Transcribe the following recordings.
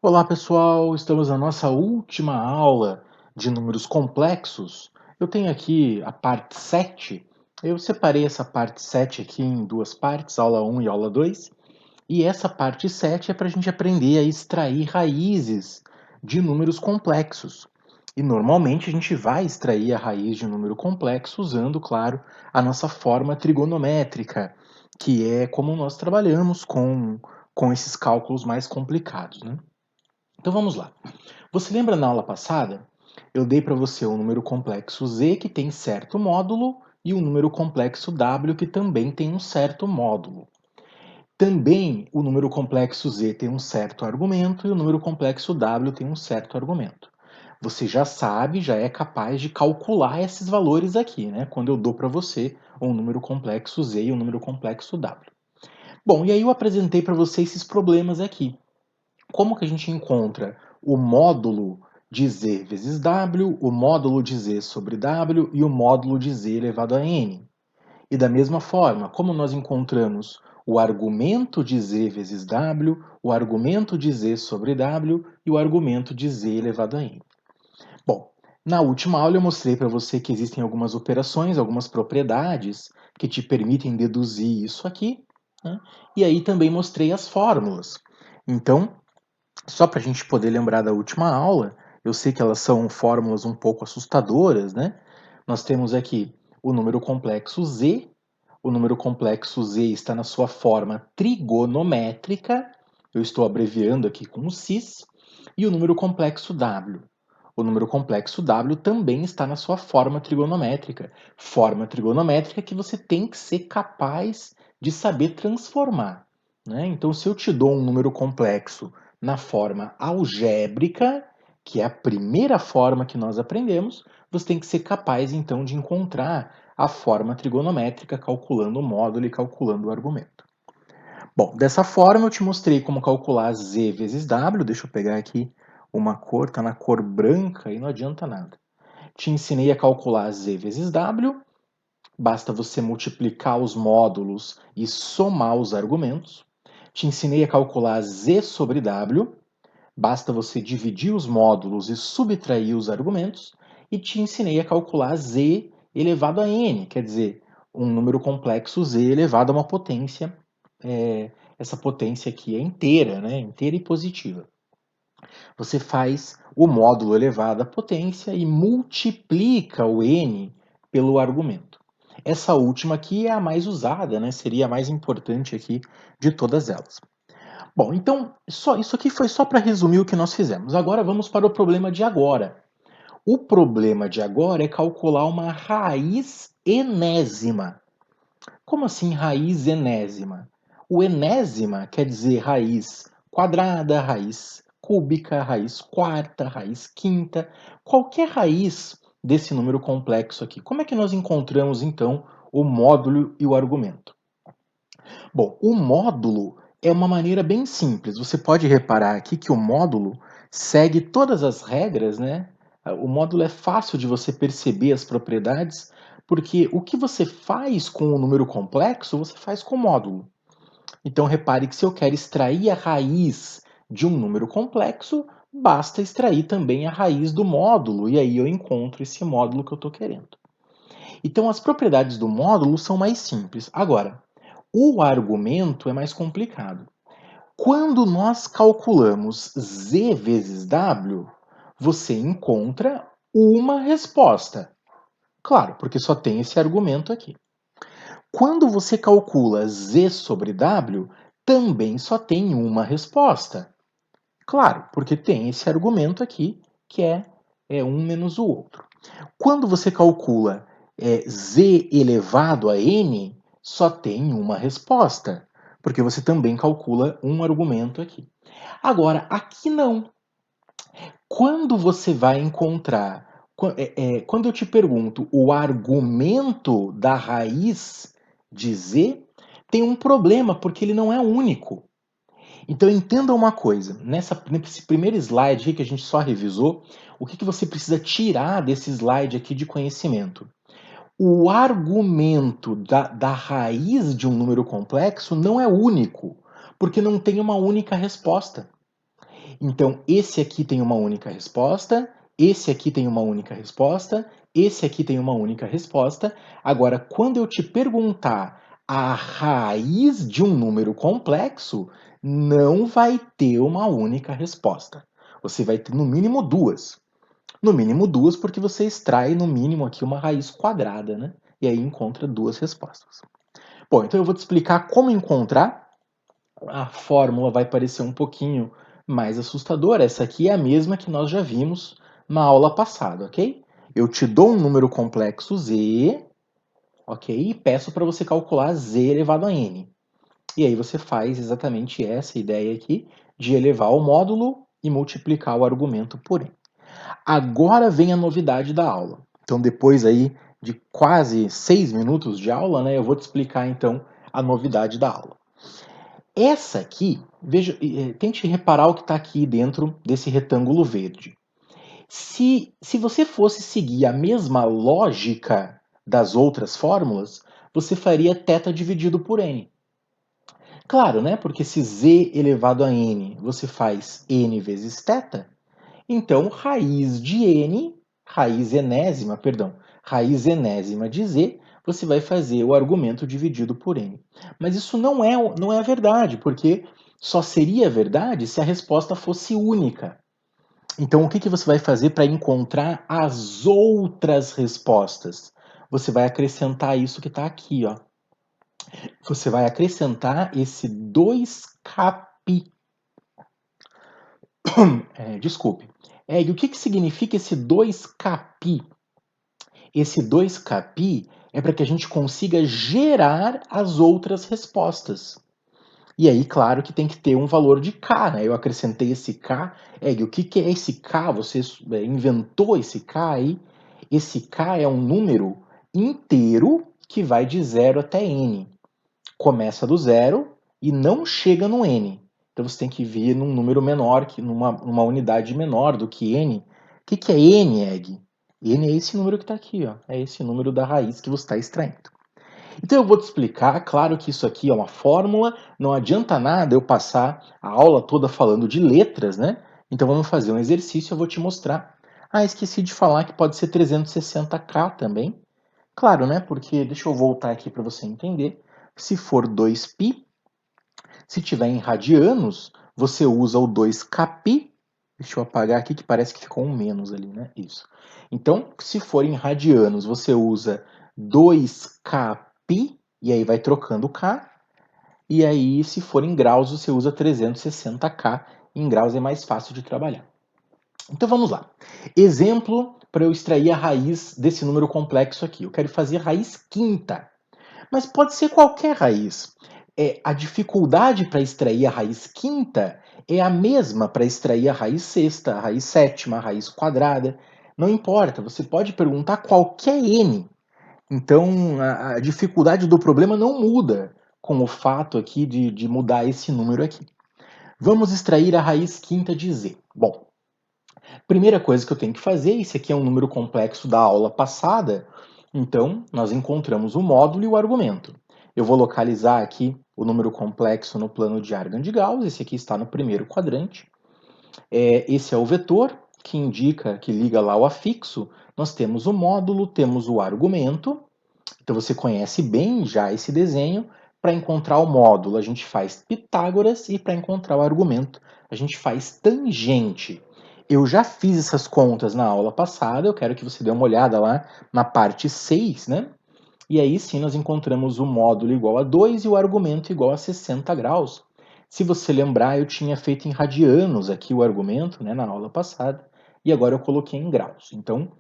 Olá pessoal, estamos na nossa última aula de números complexos. Eu tenho aqui a parte 7. Eu separei essa parte 7 aqui em duas partes, aula 1 e aula 2. E essa parte 7 é para a gente aprender a extrair raízes de números complexos. E normalmente a gente vai extrair a raiz de um número complexo usando, claro, a nossa forma trigonométrica, que é como nós trabalhamos com esses cálculos mais complicados, né? Então vamos lá. Você lembra na aula passada? Eu dei para você um número complexo z que tem certo módulo e um número complexo w que também tem um certo módulo. Também o número complexo z tem um certo argumento e o número complexo w tem um certo argumento. Você já sabe, já é capaz de calcular esses valores aqui, né? Quando eu dou para você um número complexo z e um número complexo w. Bom, e aí eu apresentei para você esses problemas aqui. Como que a gente encontra o módulo de z vezes w, o módulo de z sobre w e o módulo de z elevado a n? E da mesma forma, como nós encontramos o argumento de z vezes w, o argumento de z sobre w e o argumento de z elevado a n? Bom, na última aula eu mostrei para você que existem algumas operações, algumas propriedades que te permitem deduzir isso aqui, né? E aí também mostrei as fórmulas. Então, só para a gente poder lembrar da última aula, eu sei que elas são fórmulas um pouco assustadoras, né? Nós temos aqui o número complexo z. O número complexo z está na sua forma trigonométrica. Eu estou abreviando aqui com o cis. E o número complexo w. O número complexo w também está na sua forma trigonométrica. Forma trigonométrica que você tem que ser capaz de saber transformar, né? Então, se eu te dou um número complexo na forma algébrica, que é a primeira forma que nós aprendemos, você tem que ser capaz, então, de encontrar a forma trigonométrica calculando o módulo e calculando o argumento. Bom, dessa forma eu te mostrei como calcular z vezes w. Deixa eu pegar aqui uma cor, está na cor branca e não adianta nada. Te ensinei a calcular z vezes w. Basta você multiplicar os módulos e somar os argumentos. Te ensinei a calcular z sobre w. Basta você dividir os módulos e subtrair os argumentos. E te ensinei a calcular z elevado a n, quer dizer, um número complexo z elevado a uma potência. Essa potência aqui é inteira, né? Inteira e positiva. Você faz o módulo elevado à potência e multiplica o n pelo argumento. Essa última aqui é a mais usada, né? Seria a mais importante aqui de todas elas. Bom, então, isso aqui foi só para resumir o que nós fizemos. Agora vamos para o problema de agora. O problema de agora é calcular uma raiz enésima. Como assim raiz enésima? O enésima quer dizer raiz quadrada, raiz cúbica, raiz quarta, raiz quinta, qualquer raiz desse número complexo aqui. Como é que nós encontramos, então, o módulo e o argumento? Bom, o módulo é uma maneira bem simples. Você pode reparar aqui que o módulo segue todas as regras, né? O módulo é fácil de você perceber as propriedades, porque o que você faz com o número complexo, você faz com o módulo. Então, repare que se eu quero extrair a raiz de um número complexo, basta extrair também a raiz do módulo, e aí eu encontro esse módulo que eu estou querendo. Então, as propriedades do módulo são mais simples. Agora, o argumento é mais complicado. Quando nós calculamos z vezes w, você encontra uma resposta. Claro, porque só tem esse argumento aqui. Quando você calcula z sobre w, também só tem uma resposta. Claro, porque tem esse argumento aqui, que é um menos o outro. Quando você calcula z elevado a n, só tem uma resposta, porque você também calcula um argumento aqui. Agora, aqui não. Quando você vai encontrar, quando eu te pergunto o argumento da raiz de z, tem um problema, porque ele não é único. Então entenda uma coisa, nesse primeiro slide aqui que a gente só revisou, o que você precisa tirar desse slide aqui de conhecimento? O argumento da raiz de um número complexo não é único, porque não tem uma única resposta. Então, esse aqui tem uma única resposta, esse aqui tem uma única resposta, esse aqui tem uma única resposta. Agora, quando eu te perguntar a raiz de um número complexo, não vai ter uma única resposta. Você vai ter no mínimo duas. No mínimo duas, porque você extrai no mínimo aqui uma raiz quadrada, né? E aí encontra duas respostas. Bom, então eu vou te explicar como encontrar. A fórmula vai parecer um pouquinho mais assustadora. Essa aqui é a mesma que nós já vimos na aula passada, ok? Eu te dou um número complexo z, ok? E peço para você calcular z elevado a n. E aí você faz exatamente essa ideia aqui de elevar o módulo e multiplicar o argumento por n. Agora vem a novidade da aula. Então, depois aí de quase 6 minutos de aula, né, eu vou te explicar então a novidade da aula. Essa aqui, veja, tente reparar o que está aqui dentro desse retângulo verde. Se você fosse seguir a mesma lógica das outras fórmulas, você faria θ dividido por n. Claro, né? Porque se z elevado a n você faz n vezes θ, então raiz de n, raiz enésima de z, você vai fazer o argumento dividido por n. Mas isso não é verdade, porque só seria verdade se a resposta fosse única. Então, o que você vai fazer para encontrar as outras respostas? Você vai acrescentar isso que está aqui, ó. Você vai acrescentar esse 2kπ. Desculpe. E o que significa esse 2kπ? Esse 2kπ é para que a gente consiga gerar as outras respostas. E aí, claro que tem que ter um valor de k, né? Eu acrescentei esse k. E o que é esse k? Você inventou esse k aí? Esse k é um número inteiro que vai de 0 até n. Começa do zero e não chega no n. Então você tem que vir num número menor, numa unidade menor do que n. O que é n, Egg? N é esse número que está aqui, ó. É esse número da raiz que você está extraindo. Então eu vou te explicar, claro que isso aqui é uma fórmula, não adianta nada eu passar a aula toda falando de letras, né? Então vamos fazer um exercício, eu vou te mostrar. Ah, esqueci de falar que pode ser 360k também. Claro, né? Porque, deixa eu voltar aqui para você entender. Se for 2π, se tiver em radianos, você usa o 2kπ. Deixa eu apagar aqui que parece que ficou um menos ali, né? Isso. Então, se for em radianos, você usa 2kπ, e aí vai trocando o k. E aí, se for em graus, você usa 360k. Em graus é mais fácil de trabalhar. Então vamos lá. Exemplo para eu extrair a raiz desse número complexo aqui. Eu quero fazer raiz quinta. Mas pode ser qualquer raiz. A dificuldade para extrair a raiz quinta é a mesma para extrair a raiz sexta, a raiz sétima, a raiz quadrada. Não importa, você pode perguntar qualquer n. Então, a dificuldade do problema não muda com o fato aqui de mudar esse número aqui. Vamos extrair a raiz quinta de z. Bom, primeira coisa que eu tenho que fazer, esse aqui é um número complexo da aula passada, então nós encontramos o módulo e o argumento. Eu vou localizar aqui o número complexo no plano de Argand de Gauss, esse aqui está no primeiro quadrante. Esse é o vetor que indica, que liga lá o afixo. Nós temos o módulo, temos o argumento. Então você conhece bem já esse desenho. Para encontrar o módulo, a gente faz Pitágoras e para encontrar o argumento, a gente faz tangente. Eu já fiz essas contas na aula passada, eu quero que você dê uma olhada lá na parte 6, né? E aí sim nós encontramos o módulo igual a 2 e o argumento igual a 60 graus. Se você lembrar, eu tinha feito em radianos aqui o argumento, né, na aula passada, e agora eu coloquei em graus. Então,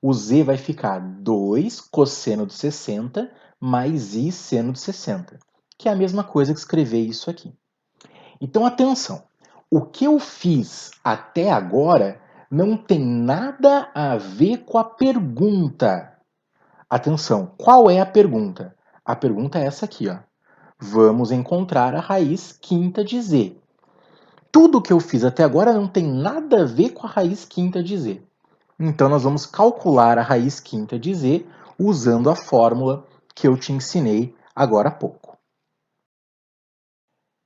o z vai ficar 2 cosseno de 60 mais i seno de 60, que é a mesma coisa que escrever isso aqui. Então, atenção, o que eu fiz até agora não tem nada a ver com a pergunta. Atenção, qual é a pergunta? A pergunta é essa aqui, ó. Vamos encontrar a raiz quinta de z. Tudo que eu fiz até agora não tem nada a ver com a raiz quinta de z. Então, nós vamos calcular a raiz quinta de z usando a fórmula que eu te ensinei agora há pouco.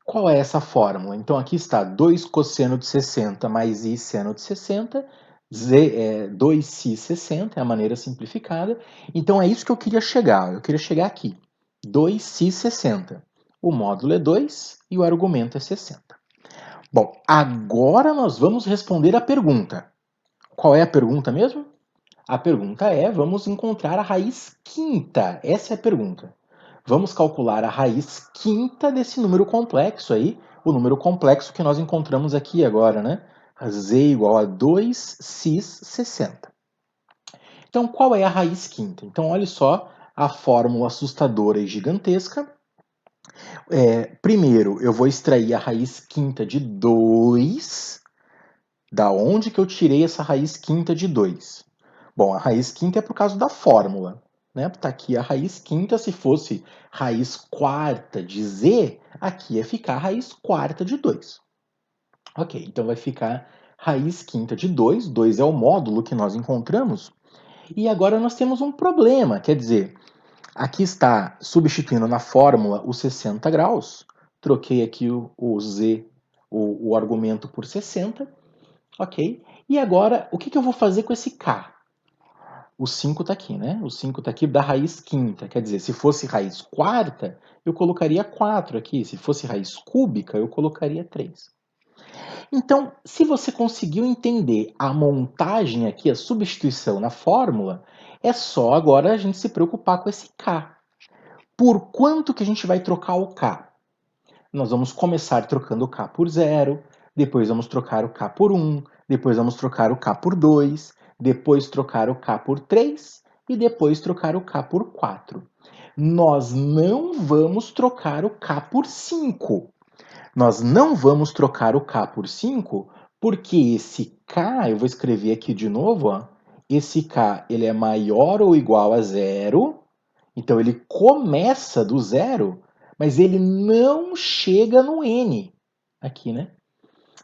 Qual é essa fórmula? Então aqui está 2 cosseno de 60 mais i seno de 60, 2si 60, é a maneira simplificada. Então é isso que eu queria chegar. Eu queria chegar aqui. 2si 60. O módulo é 2 e o argumento é 60. Bom, agora nós vamos responder a pergunta. Qual é a pergunta mesmo? A pergunta é, vamos encontrar a raiz quinta. Essa é a pergunta. Vamos calcular a raiz quinta desse número complexo aí, o número complexo que nós encontramos aqui agora, né? Z igual a 2cis 60. Então, qual é a raiz quinta? Então, olha só a fórmula assustadora e gigantesca. Primeiro, eu vou extrair a raiz quinta de 2. Da onde que eu tirei essa raiz quinta de 2? Bom, a raiz quinta é por causa da fórmula. Né? Tá aqui a raiz quinta, se fosse raiz quarta de z, aqui ia ficar a raiz quarta de 2. Ok, então vai ficar raiz quinta de 2. 2 é o módulo que nós encontramos. E agora nós temos um problema, quer dizer, aqui está substituindo na fórmula os 60 graus. Troquei aqui o z, o argumento por 60. Ok? E agora, o que eu vou fazer com esse k? O 5 está aqui, né? O 5 está aqui da raiz quinta. Quer dizer, se fosse raiz quarta, eu colocaria 4 aqui. Se fosse raiz cúbica, eu colocaria 3. Então, se você conseguiu entender a montagem aqui, a substituição na fórmula, é só agora a gente se preocupar com esse k. Por quanto que a gente vai trocar o k? Nós vamos começar trocando o k por 0, depois vamos trocar o k por 1, depois vamos trocar o k por 2, depois trocar o k por 3 e depois trocar o k por 4. Nós não vamos trocar o k por 5. Nós não vamos trocar o k por 5 porque esse k, eu vou escrever aqui de novo, ó, esse k ele é maior ou igual a 0, então ele começa do 0, mas ele não chega no n aqui, né?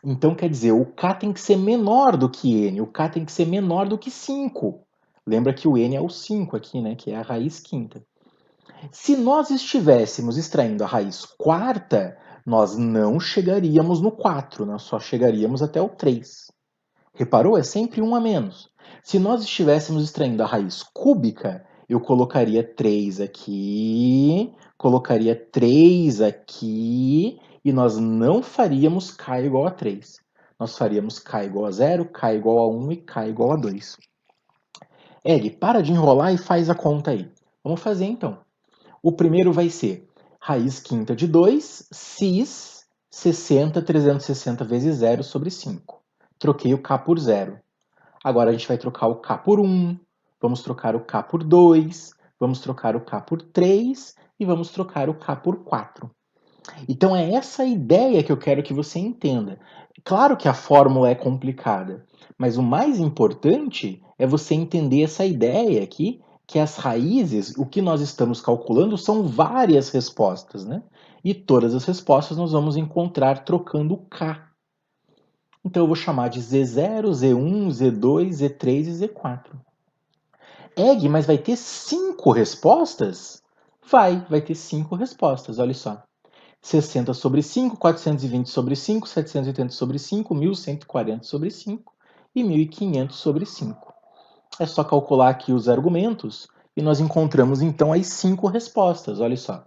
Então quer dizer, o k tem que ser menor do que n, o k tem que ser menor do que 5. Lembra que o n é o 5 aqui, né? Que é a raiz quinta. Se nós estivéssemos extraindo a raiz quarta, nós não chegaríamos no 4, nós só chegaríamos até o 3. Reparou? É sempre um a menos. Se nós estivéssemos extraindo a raiz cúbica, eu colocaria 3 aqui, colocaria 3 aqui, e nós não faríamos k igual a 3. Nós faríamos k igual a 0, k igual a 1 e k igual a 2. Eg, para de enrolar e faz a conta aí. Vamos fazer então. O primeiro vai ser raiz quinta de 2, cis 60, 360 vezes 0 sobre 5. Troquei o k por 0. Agora a gente vai trocar o k por 1, vamos trocar o k por 2, vamos trocar o k por 3 e vamos trocar o k por 4. Então é essa ideia que eu quero que você entenda. Claro que a fórmula é complicada, mas o mais importante é você entender essa ideia aqui, que as raízes, o que nós estamos calculando, são várias respostas, né? E todas as respostas nós vamos encontrar trocando o k. Então eu vou chamar de Z0, Z1, Z2, Z3 e Z4. Eg, mas vai ter 5 respostas? Vai ter 5 respostas, olha só. 60 sobre 5, 420 sobre 5, 780 sobre 5, 1140 sobre 5 e 1500 sobre 5. É só calcular aqui os argumentos e nós encontramos então as 5 respostas, olha só.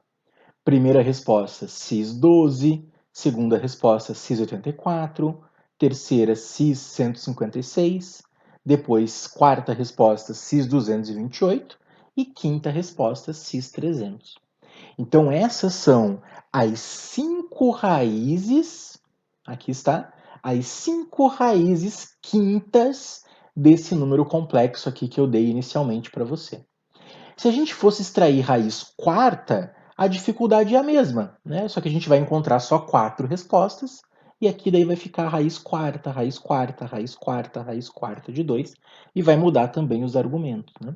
Primeira resposta, cis12. Segunda resposta, cis84. Terceira, cis156. Depois, quarta resposta, cis228. E quinta resposta, cis300. Então, essas são as 5 raízes, aqui está, as 5 raízes quintas desse número complexo aqui que eu dei inicialmente para você. Se a gente fosse extrair raiz quarta, a dificuldade é a mesma, né? Só que a gente vai encontrar só 4 respostas, e aqui daí vai ficar raiz quarta, raiz quarta, raiz quarta, raiz quarta de 2, e vai mudar também os argumentos, né?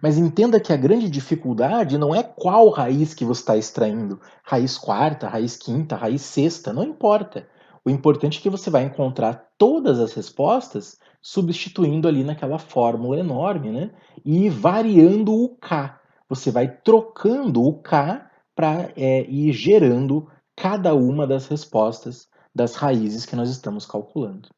Mas entenda que a grande dificuldade não é qual raiz que você está extraindo, raiz quarta, raiz quinta, raiz sexta, não importa. O importante é que você vai encontrar todas as respostas substituindo ali naquela fórmula enorme, né? E variando o K. Você vai trocando o K para ir gerando cada uma das respostas das raízes que nós estamos calculando.